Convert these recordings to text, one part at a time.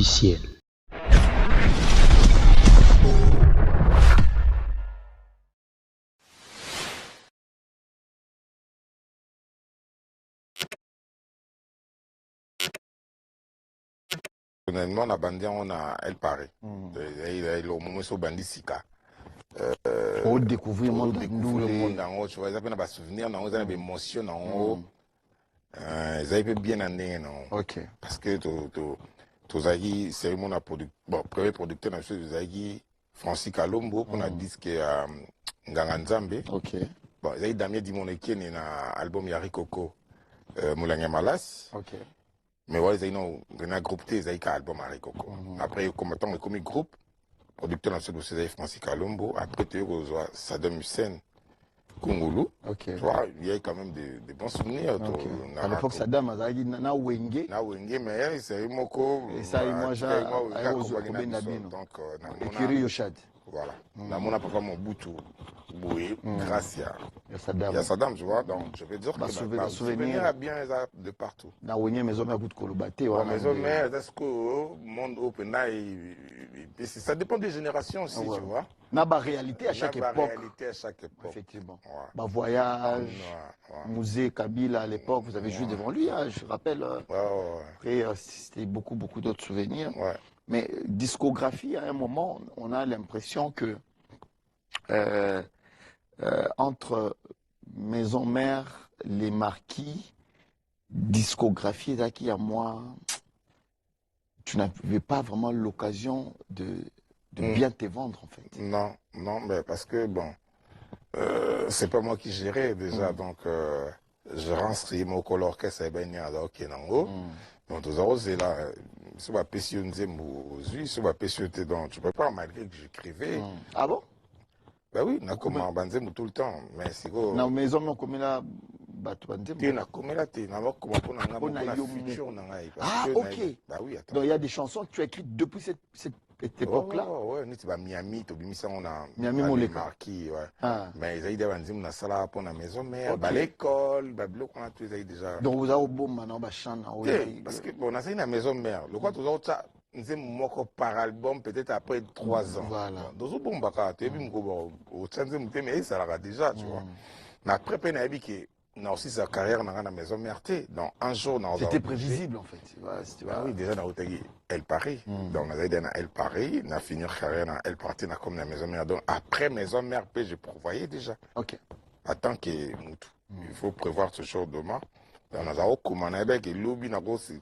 ciel. Honnêtement, on a bandé, on a El Paris. Il a au moment où bandit Sika. Pour découvrir le monde, tu vois, ils avaient des souvenirs, ils avaient des émotions, ils avaient bien andé, ok. parce que tu as c'est mon premier producteur, tu as Francis Kalombo, qu'on a dit que Nganganzambe. Ok. Bon, ils avaient Damien Dimoneki, il y a un album Yari Coco, Moulanga Malas. Ok. Mais ouais, ils ont un groupe, ils ont un album Yari Coco. Après, comme tant que groupe, producteur dans ce dossier, Francis Kalombo. Après, tu as Saddam Hussein, Kungulu. Ok. Tu vois, il y a quand même des bons souvenirs. Okay. À l'époque, Saddam a dit na wenge. Na wenge, mais c'est Moko. Et ça, moi, j'ai donc, Ekiri Yoshad. voilà. Na mon papa mon boutou. Oui, grâce à Saddam. Saddam, tu vois. Donc, je veux dire que le souvenir est bien de partout. Na wenge, mais on a beaucoup de colobate. Maison mère, est-ce que le monde open, ça dépend des générations aussi, tu vois. Na ba réalité à chaque époque. Réalité à chaque époque. Effectivement. Bah voyage, musée Kabila à l'époque, vous avez joué devant lui, hein, je rappelle. Après, c'était beaucoup d'autres souvenirs. Mais discographie, à un moment, on a l'impression que entre Maison Mère, les Marquis, discographie, là qui à moi, tu n'avais pas vraiment l'occasion de bien te vendre en fait. Non, mais parce que bon, c'est pas moi qui gérais déjà, donc je rentre mon color que c'est bien alors qu'il nango. Donc c'est là, c'est pas passionné c'est pas passionné donc tu peux pas malgré que j'écrivais. Ah bon? Ben oui, na comme banzem tout le temps, mais c'est quoi? Na maison on comme là batu banzem. Tu na comme là tu na comme pour na futur na ngai. Ah ok. Bah oui, attends. Donc il y a des chansons que tu as écrites depuis cette époque-là. Ouais, nous tu vas Miami, tu bimisa on a Miami Moleka. Marquis, ouais. Mais ils avaient des banzem na sala pour na maison mère, bah l'école, bah bloc on a tous déjà. Donc vous avez au bon maintenant ba chant parce que on a ça na maison mère. Le quoi tous autres ça nous moko par album peut-être après 3 ans. Voilà. Dans ce bon baka, tu es vu au change mais ça l'a déjà, tu vois. Mais après peine abi que na aussi sa carrière dans la maison mère donc un jour dans c'était prévisible en fait. Oui, déjà dans El Paris. Donc on a dans El Paris, on a fini carrière dans El Paris comme la maison mère. Donc après maison mère je prévoyais déjà. OK. Attends que il faut prévoir ce jour demain. Dans la comme on a avec lobby na aussi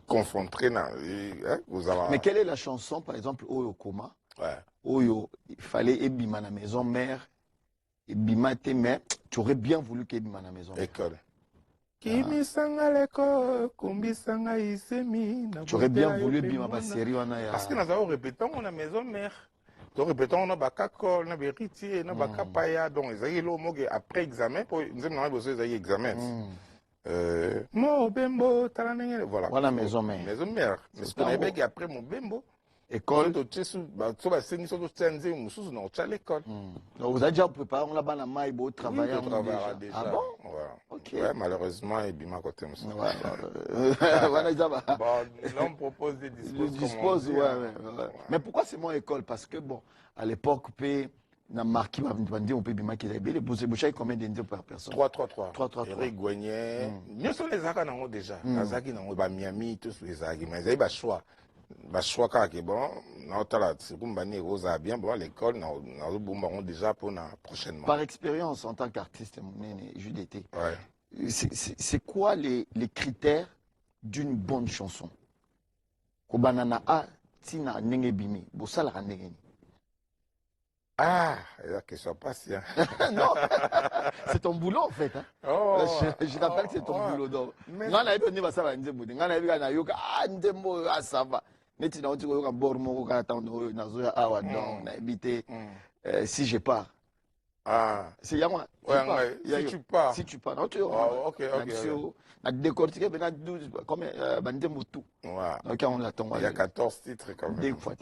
confronté mais quelle est la chanson par exemple Oyo Koma? Oyo il fallait ebima na maison mère ebima te mais tu aurais bien voulu qu'ebima na maison école. Tu aurais bien voulu ebima ba série wana ya parce que nous avons répété on a maison mère. Donc répétons on a bakakol, on a héritier, on a bakapaya donc ils ont le après examen pour nous avons besoin des examens. Mon bembo, voilà. Voilà maison mère. Maison mère. Mais ce qu'on a après mon bembo. École. Donc vous avez déjà préparé, on l'a pas la maille, beau travailler. Déjà. Ah bon? Ok. Ouais, malheureusement, il bima côté ça. Voilà, l'homme propose des disposes. Dispose, ouais. Mais pourquoi c'est mon école? Parce que bon, à l'époque, na marqué on peut bien qui est boucher combien d'indiens par personne 3 Eric Gouagnet nous sommes les zaka nango déjà nazaki nango ba Miami tous les zaki mais ils ba choix car que bon na otala sikumbani rosa bien bon l'école na bomba déjà pour na prochainement par expérience en tant qu'artiste JDT c'est quoi les critères d'une bonne chanson ko banana a tina ndenge bimi bosala ka ndenge. Ah, la question passe. Non, c'est ton boulot en fait. Hein. Je rappelle que c'est ton boulot. Donc, ça va. Si je pars. C'est moi. Si tu pars. Si tu pars. Non, tu ok. On a décortiqué comme on l'attend. Il y a 14 titres quand même. Des fois.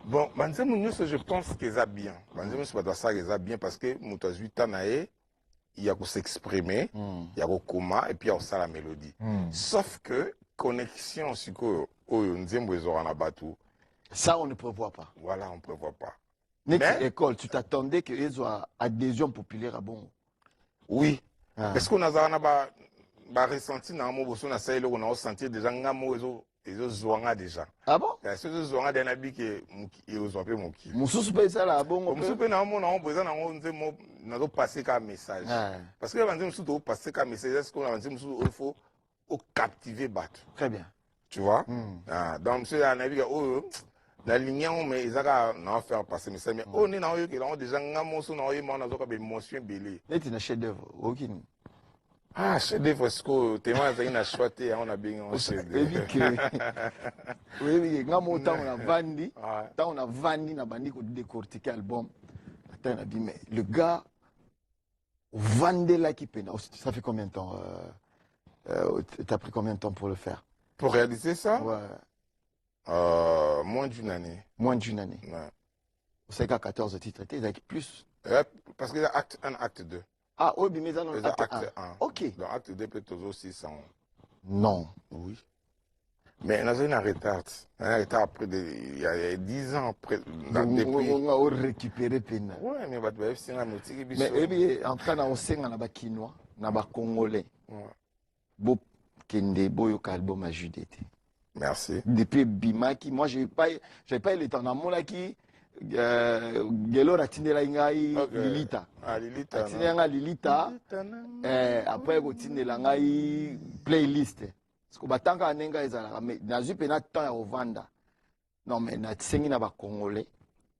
Bon, je pense qu'ils a bien. Ils a bien parce que Moutaz 8 ans, il y a qu'à s'exprimer, il y a qu'à comment et puis il y a aussi la mélodie. Sauf que connexion, oyo nzembo ezora na bato. Ça, on ne prévoit pas. Voilà, on ne prévoit pas. Next école, tu t'attendais qu'il y ait adhésion populaire à bon? Oui. Ah. Parce qu'on a ressenti dans mon bosso, on a senti déjà ngamo ezo zoanga déjà. Ah bon? Ce zoanga d'un habit qui est aux appels mon qui. Mon sous-soupe ça là, bon. Comme soupe na mon on besoin na on passer comme message. Parce que avant de nous passer comme message, est-ce qu'on a dit il faut captiver battre. Très bien. Tu vois? Donc monsieur un habit oh la ligne mais ils ont faire passer message mais on est dans eux qui ont déjà ngamo so na yo na zo ka be émotion belé. N'est une chef d'œuvre aucune. Ah, chef d'œuvre, parce que témoin a choisi, on a bien un chef d'œuvre. Oui, ngamo tant on a vendu, tant on a vendu na bandi ko décortiquer album. Attends, on a dit mais le gars vendait là qui peine. Ça fait combien de temps t'as pris combien de temps pour le faire? Pour réaliser ça? Ouais. Moins d'une année. Moins d'une année. Ouais. C'est qu'à 14 titres, il y a plus. Parce qu'il y a acte 1, acte 2. Ah, oui, mais dans acte 1. Ok. Dans acte 2, peut-être aussi 100. Non. Oui. Mais on a un retard. Un retard après, il y a 10 ans après. On a récupéré peine. Oui, mais en tout cas, on a un Kinois, on a un Congolais. Beau Kende, beau album à Judée. Merci. Depuis Bimaki, moi, je n'avais pas eu le temps. Dans qui Gelo Ratinela Ngai Lilita. Lilita. Ratinela Lilita. Après, Ratinela Ngai playlist. Parce que Batanga Nenga ezala mais nazu pena temps ya ovanda. Non mais na tsengi na ba congolais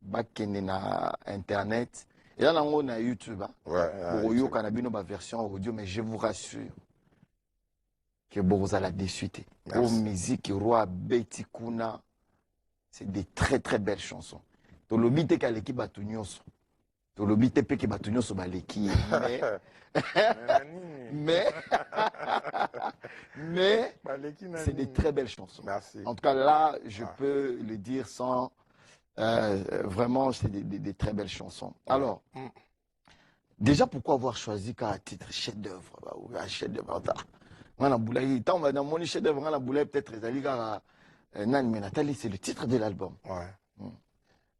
bakende na internet et là nango na YouTube. Ouais. Pour yo kana bino ba version audio mais je vous rassure que bozala déçu. Au musique roi Betty Kuna, c'est des très très belles chansons. To lobite ka leki batu nyonso. To lobite pe ke batu nyonso ba leki mais c'est des très belles chansons. Merci. En tout cas, là, je peux le dire sans... vraiment, c'est des très belles chansons. Alors, déjà, pourquoi avoir choisi qu'un titre chef-d'œuvre un chef-d'œuvre tant on va dans mon chef-d'œuvre, on a peut-être Nathalie, c'est le titre de l'album. Ouais.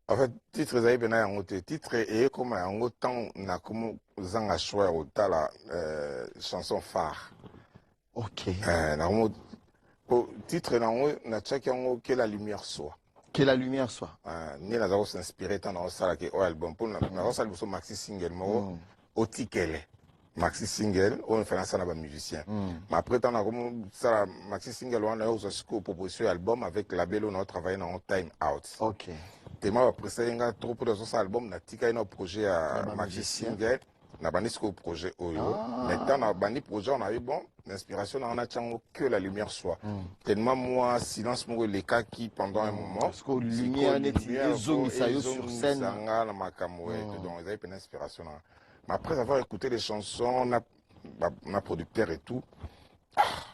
En fait, titre est bien en titre et comme en autant na comme zanga choix au tala chanson phare. Ok. Titre na chacun que la lumière soit. Que la lumière soit. Ni la zao s'inspirer tant dans ça que album pour na ça le maxi single mo au tikele. Maxi single on fait ça na ba musicien. Mais après tant comme ça maxi single on a aussi proposition album avec label on a travaillé dans Time Out. OK. Tellement après ça il y a trop de ce album na tika un projet à maxi single na bani ce projet oyo. Maintenant na bani projet on a eu bon l'inspiration on a tient que la lumière soit. Tellement moi silence moi les cas qui pendant un moment parce que lumière net zoom ça sur scène na makamwe donc ils avaient une inspiration. Mais après avoir écouté les chansons, on a producteur et tout,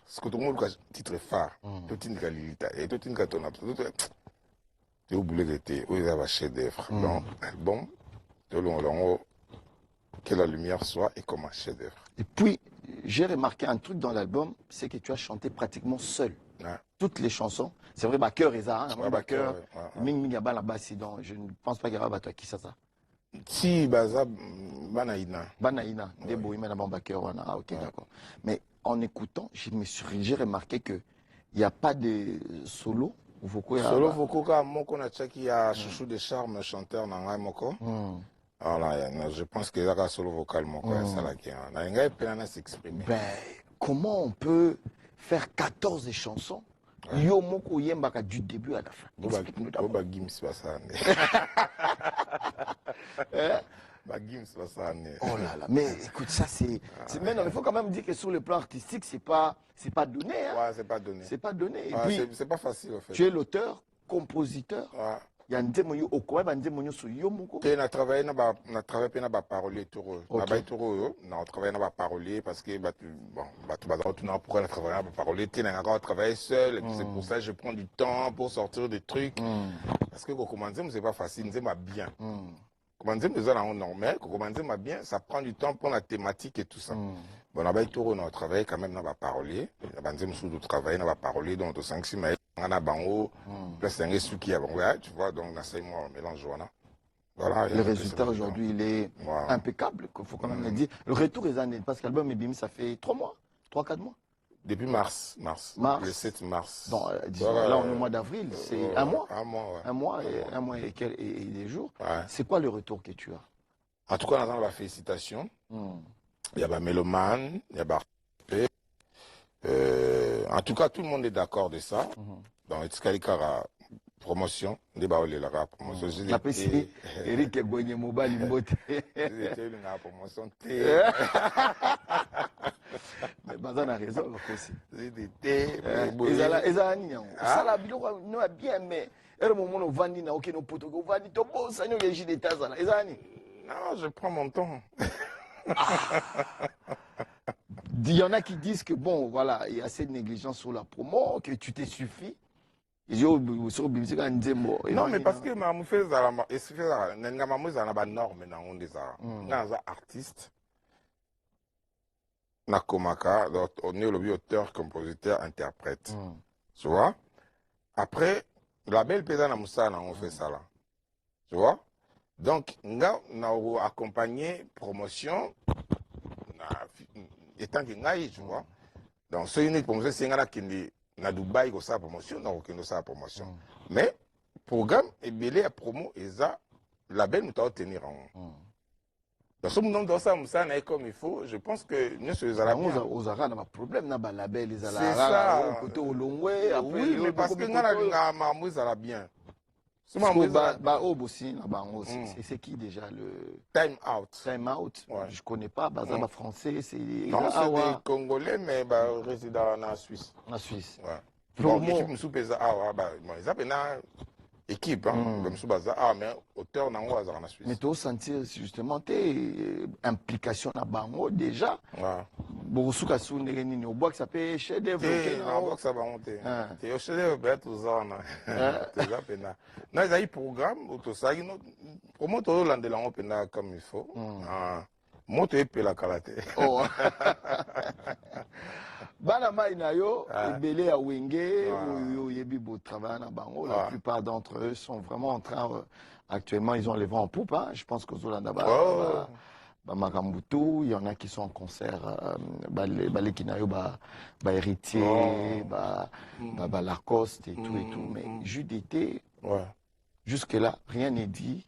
ce que tout le monde a titre phare, tout une qualité, et tout une carton, j'ai oublié que c'était, où il y a un chef d'œuvre. Donc, album, que la lumière soit et comme un chef d'œuvre. Et puis, j'ai remarqué un truc dans l'album, c'est que tu as chanté pratiquement seul. Toutes les chansons, c'est vrai, Baker et ça, Baker, Ming Mingaba la basse, donc je ne pense pas qu'il y aura qui ça. Si, Baza, Banaïna. Banaïna, des beaux imams Baker, ok, d'accord. Mais en écoutant, j'ai remarqué qu'il n'y a pas de solo. Solo Voko, Moko Nachaki a chouchou de charme, chanteur Nangai Moko. Voilà, je pense qu'il y a un solo vocal Moko, ça là qui a. Nangai Penana s'exprimer. Ben, comment on peut faire 14 chansons? Yo Moko Yembaka du début à la fin. Explique-nous d'abord. Gims Bassane. Gims Bassane. Oh là là, mais écoute, ça c'est. Maintenant, il faut quand même dire que sur le plan artistique, c'est pas donné. Hein? Ouais, c'est pas donné. C'est pas donné. Et puis, c'est pas facile en fait. Tu es l'auteur, compositeur. Il y a un démon au coin, un démon sur Yomoko. On a travaillé dans la parolier tout on a travaillé dans la parolier parce que bon, pour travailler dans la parolier, on a travaillé seul. C'est pour ça que je prends du temps pour sortir des trucs. Parce que comment dire, c'est pas facile, c'est bien. Comment dire, nous allons normal, comment dire, bien, ça prend du temps pour la thématique et tout ça. Bon, on a travaillé quand même dans la parolier. On a travaillé dans la parolier, donc 5-6 mois. on a bango, là c'est un qui a bango, tu vois, donc on a moi mélange voilà. Voilà, le résultat aujourd'hui, il est voilà. impeccable, il faut quand même le dire. Le retour est année, parce que l'album est bim, ça fait 3 mois, 3-4 mois. Depuis mars. Le 7 mars. Donc, disons, là, on est au mois d'avril, c'est un mois. Un mois, ouais. Un mois et des jours. Ouais. C'est quoi le retour que tu as? En tout cas, on a la félicitation. Il y a des mélomanes, il y a des en tout cas, tout le monde est d'accord de ça. Dans Etskalikara, promotion, débat la promotion. Je l'apprécie. Eric Ebonye Mobile Mbote. C'était une promotion. Mais Bazan a raison aussi. Ça la biloko no bien mais er moment no vandi na okeno poto ko vandi to bo sanyo le jide tazala ezani. Non, je prends mon temps. Il y en a qui disent que bon voilà, il y a assez de négligence sur la promo que tu t'es suffi. Non, mais parce que ma fait ça, ma norme na on des artistes. Nakomaka, on est le auteur, compositeur, interprète. Tu vois? Après, la belle pédane à Moussa, on fait ça là. Tu vois? Donc, on a accompagné promotion, étant que tu vois? Donc, c'est unique promotion, c'est un qui est à Dubaï, qui a promotion, donc qui a promotion. Mais, programme, et belé à promo, et ça, la belle nous doit tenir en. Dans ce moment, dans ça, comme il faut, je pense que nous sommes à la bien. Aux Arabes, on a un problème, on a un label, les Arabes. C'est ça. Oui, mais parce que nous avons un bien. C'est qui déjà le. Time Out. Time Out. Ouais. Je ne connais pas. C'est français. Non, c'est des Congolais, mais résident en Suisse. En Suisse. Ouais. Bon, l'équipe me soupèse ils appellent équipe, mais auteur n'a pas en Suisse. Mais tu as senti justement tes implications à Bango déjà. Beaucoup de choses au bois qui s'appelle chef d'œuvre. Non, ça va monter. Tu es chef d'œuvre, tu es en non, il y a un programme, tout ça, pour moi, tu as comme il faut. Moi, tu es la qualité. Bana Maïnayo, Belé à Wenge, Yebibo travaille à Bango. La plupart d'entre eux sont vraiment en train, actuellement, ils ont les vents en poupe. Je pense qu'aux Zolanda, Makambutu, il y en a qui sont en concert, Balé Kinayo, Héritier, Lacoste et tout et tout. Mais juste d'été, jusque-là, rien n'est dit.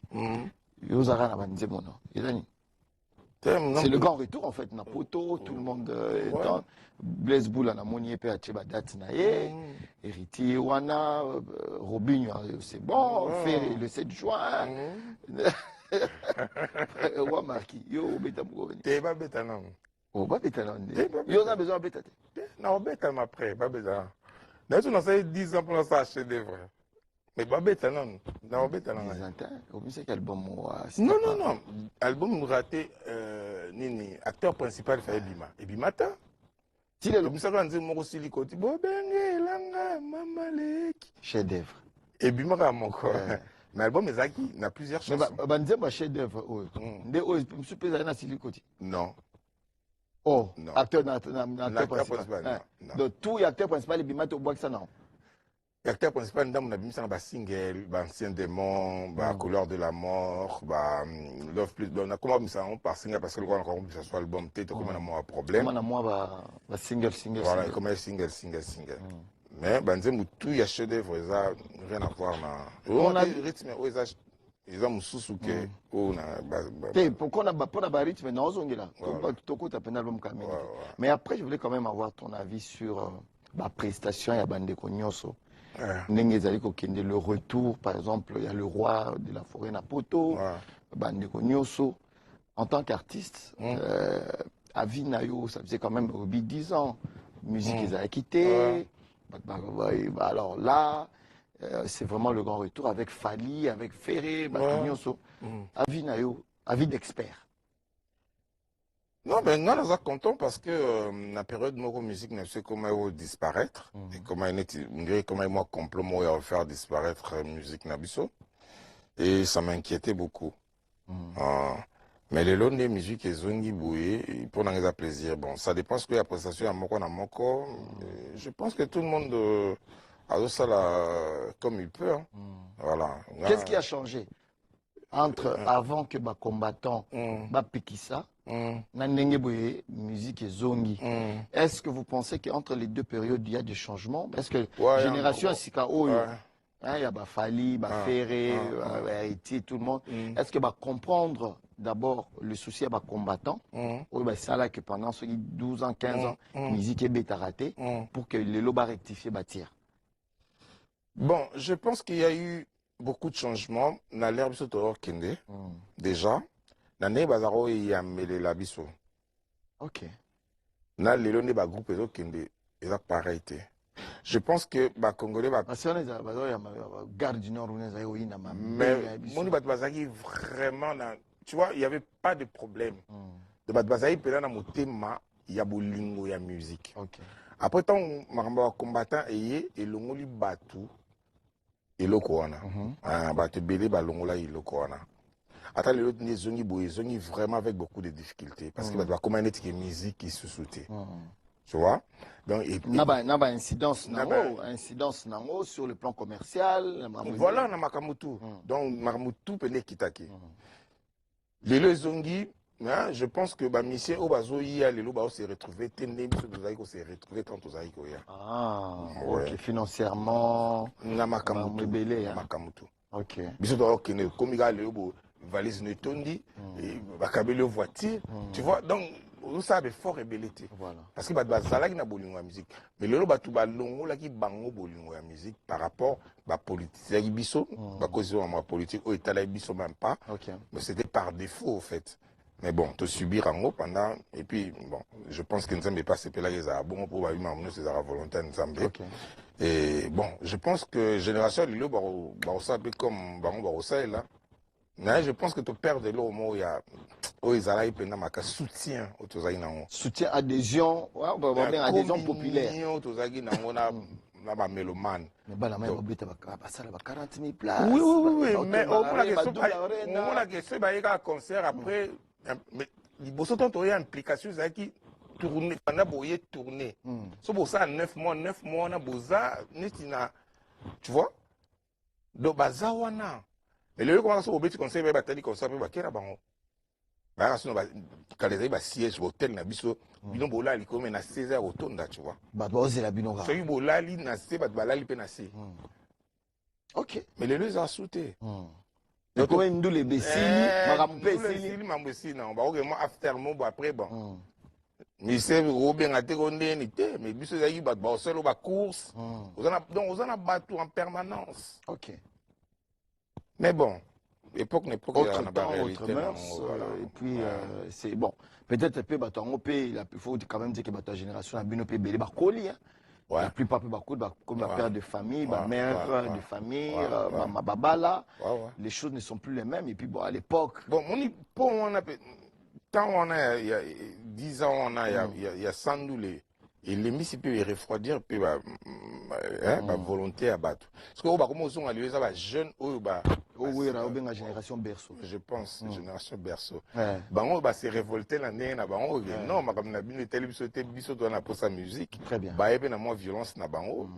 Yozara Nabanze Mono. C'est le grand retour en fait. Napoto, tout le monde est dans. Blaise Boula na moni pe acheba date na ye. Héritier wana, Robinho c'est bon, fait le 7 juin. Wa marki. Yo beta mugoni. Te ba beta non. Oh ba beta non. Yo na besoin beta te. Non beta après, ba beta. D'ailleurs on a fait 10 ans pour ça acheter des vrais. Mais pas bête, non. Non, bête, non. C'est quel album non. Album raté, Nini, acteur principal, il fait Ebima. Ebima, ta. Si le comme ça, quand on dit Moro Silikoti, Bobenge, Langa, Mamalek. Chef d'œuvre. Ebima, mon corps. Mais l'album est acquis, il y a plusieurs chansons. Mais on chef d'œuvre. Je suis pas dans Silikoti. Non. Oh, non. Acteur principal. Donc, tout acteur principal, Ebima, tu vois que ça, non. L'acteur principal, nous avons mis un single, Ancien démon, Couleur de la mort, Love Plus. On a commencé ça par single parce que le grand que ce soit album, peut-être comme on a un problème. Comme on a un single. Voilà, comme un single. Mais, tout y a chef d'œuvre, rien à voir. On a rythme, ils ont sous que. Pourquoi on n'a pas de rythme, non, mais après, je voulais quand même avoir ton avis sur la prestation et la bande de Konyoso. Le retour, par exemple, il y a le roi de la forêt Napoto, Bandeko Nyoso. En tant qu'artiste, Avi Nayo, ça faisait quand même 10 ans. Musique, ils ont quitté. Alors là, c'est vraiment le grand retour avec Fali, avec Ferré, Bandeko Nyoso. Avi Nayo, avis d'expert. Non, mais nous sommes contents parce que la période de notre musique ne sait comment disparaître. Et comment moi complètement faire disparaître la musique Nabiso. Et ça m'inquiétait beaucoup. Mais les longs des musiques, ils ont bouillé pour nous faire plaisir. Bon, ça dépend ce que la prestation à Moko na Moko. Je pense que tout le monde ça là, comme il peut. Hein. Voilà. Qu'est-ce qui a changé entre avant que les combattants Pikissa, na ndenge boye musique et zongi? Est-ce que vous pensez qu'entre les deux périodes, il y a des changements? Est-ce que génération Sika Oyo, il y a Fali, Ferré, Haïti, tout le monde. Est-ce que comprendre d'abord le souci à combattants, c'est là que pendant ceux 12 ans, 15 ans, musique est bêta raté pour que les lobes rectifient bâtir? Bon, je pense qu'il y a eu beaucoup de changements dans l'ère biso to kende. Déjà, l'année bazaro il y a mêlé la biso. OK. Na lelo ne ba groupe ezo kende, eza pareil té. Je pense que ba Congolais ba parce que garde du Nord mais moni ba bazaki vraiment na, tu vois, il y avait pas de problème. De ba bazaki pela na motema ya bolingo ya musique. OK. Après tant maramba combattant et longoli batu eloko wana. Batu belé ba longola eloko wana. Attends, les autres zongi vraiment avec beaucoup de difficultés parce que bah comment est-ce que musique qui se soutient. Tu vois? Donc naba incidence nango sur le plan commercial. Voilà na makamutu. Donc makamutu pene kitaki. Les zongi, je pense que bah mission au bazo yi les loba se retrouver tendé biso se retrouver tant aux aïko ya. OK, financièrement na makamutu. Makamutu. OK. Biso to okene komiga le bo valise ne tondi et bakabele voiture. Tu vois? Donc on savait fort rebellité. Voilà. Parce que bazalaki na bolingo ya musique. Mais lelo batu balongo la ki bango bolingo ya musique par rapport ba politique biso, ba cause de politique au état la biso même pas. OK. Mais c'était par défaut au fait. Mais bon, te subir en haut pendant et puis bon, je pense que Nzambe pas c'est là les a bon pour ba humain c'est à volontaire Nzambe. OK. Et bon, je pense que génération lelo ba sabe comme bango ba ça là. Mais je pense que tu perds de l'eau au il soutien au soutien, adhésion, adhésion populaire. Mélomane. Mais bah la main ça 40 000 places. Oui, mais au moins la question un concert après mais il faut surtout une implication qui tourner pendant boyer tourner. So pour ça 9 mois na boza tu vois? Do bazawana. Mais le comment ça au petit conseil va batali comme ça peut bakera bango. Ba sinon ba kalezayi ba siège hôtel na biso bino bolali comme na 16h otonda tu vois. Ba boze la bino ga. So yi bolali na se ba balali pe na se. OK. Mais les deux a sauté. Donc comment nous les besili, makampe besili mambesi na ba vraiment after mo après bon. Mais c'est Robin a tégoné mais biso zayi ba solo ba course. Donc on a battu en permanence. OK. Mais bon, l'époque n'est pas autre temps, autre mœurs, et puis c'est bon. Peut-être que il faut quand même dire que ta génération a bien belé ba koli hein. La plupart comme la père de famille, ma mère de famille, ma babala. Les choses ne sont plus les mêmes et puis bon à l'époque. Bon, on a quand on a il y a 10 ans on a il y a 100 doulés. Et l'émission peut refroidir, peut ma volonté à battre. Parce que on va commencer à lui dire jeune ou oui, la génération berceau. Je pense génération berceau. Bah on va se révolter l'année na bango non ma comme na bien télévision biso to na pour sa musique. Très bien. Bah et na moins violence na bango.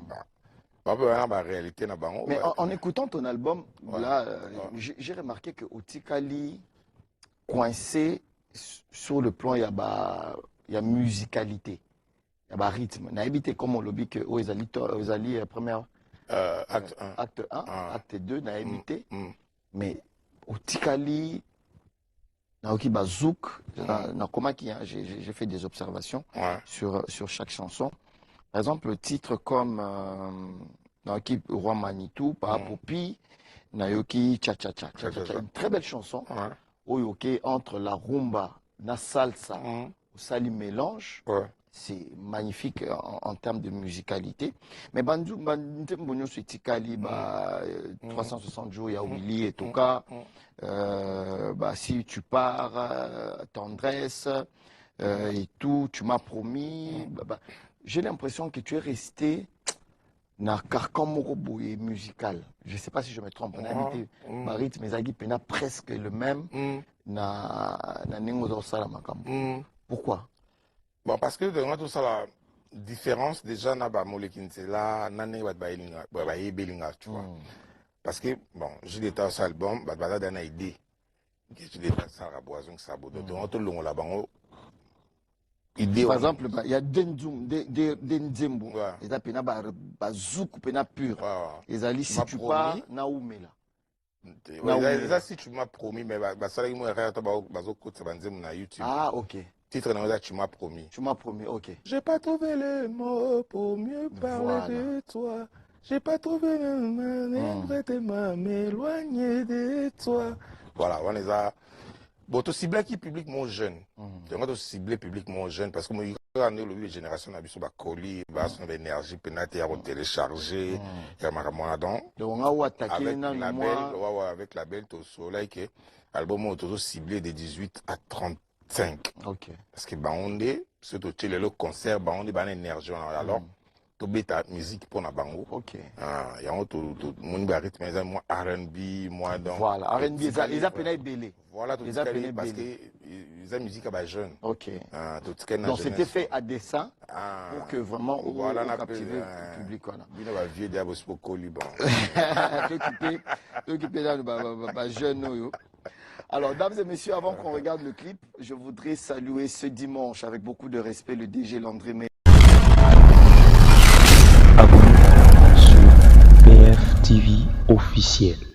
Bah ba réalité na bango. Mais en écoutant ton album là j'ai remarqué que Otikali coincé sur le plan il y a musicalité. Il y a un rythme. Il y a comme on l'a dit que aux alliés première acte 1, acte 2, il y a mais au Tikali, il y a Zouk, j'ai fait des observations sur chaque chanson. Par exemple, le titre comme Roi Manitou, Parapopi, Nayoki, Cha Cha Cha. Une très belle chanson. Oyoke entre la rumba, la salsa, au sali mélange. C'est magnifique en termes de musicalité. Mais Bandou, Bandou, c'est Tikali, 360 jours, il y a Willy et Toka. Si tu pars, tendresse et tout, tu m'as promis. J'ai l'impression que tu es resté dans le carcan moroboui musical. Je ne sais pas si je me trompe. Marit, mes agues, presque le même. Pourquoi? Bon, parce que dans tout ça, là, différence déjà na ba molekinsela nane wat ba belinga tu vois. Parce que bon, j'ai des tas albums, bah bah dans idée. J'ai des tas ça raboison ça bodo. Donc tout le long là bango. Idée. Par exemple, il y a Denzembo. Ils appellent na bazouk pena pur. Ils allaient si tu pas na oumela. Ça si tu m'as promis mais bah ça là moi regarde bazo côté Benzembo na YouTube. Ah OK. Titre là tu m'as promis. Tu m'as promis, OK. J'ai pas trouvé les mots pour mieux parler de toi. J'ai pas trouvé le mal, m'éloigner de toi. Voilà, on les a. Bon, tu cibles qui public mon jeune. Tu vas cibler public mon jeune parce que moi, les générations n'ont pas de colis, pas d'énergie, pénalité à télécharger. Il y a ma donc. Avec la belle, tu soleil que l'album est ciblé de 18 à 35. OK. Parce que on est, surtout le concert, on est énergie. Alors, tu bêta musique pour na bango. OK. Ah, il y a un mon rythme mais moi R&B, moi donc. Voilà, R&B ils appellent belé. Voilà, tout ça parce que ils ont musique à jeune. OK. Ah, tout ce donc c'était fait à dessein pour que vraiment voilà captiver le public voilà. Il va vieux diable pour coliban. T'occuper là le jeune. Alors, dames et messieurs, avant qu'on regarde le clip, je voudrais saluer ce dimanche avec beaucoup de respect le DG Landry. Abonnez-vous sur PF TV officiel.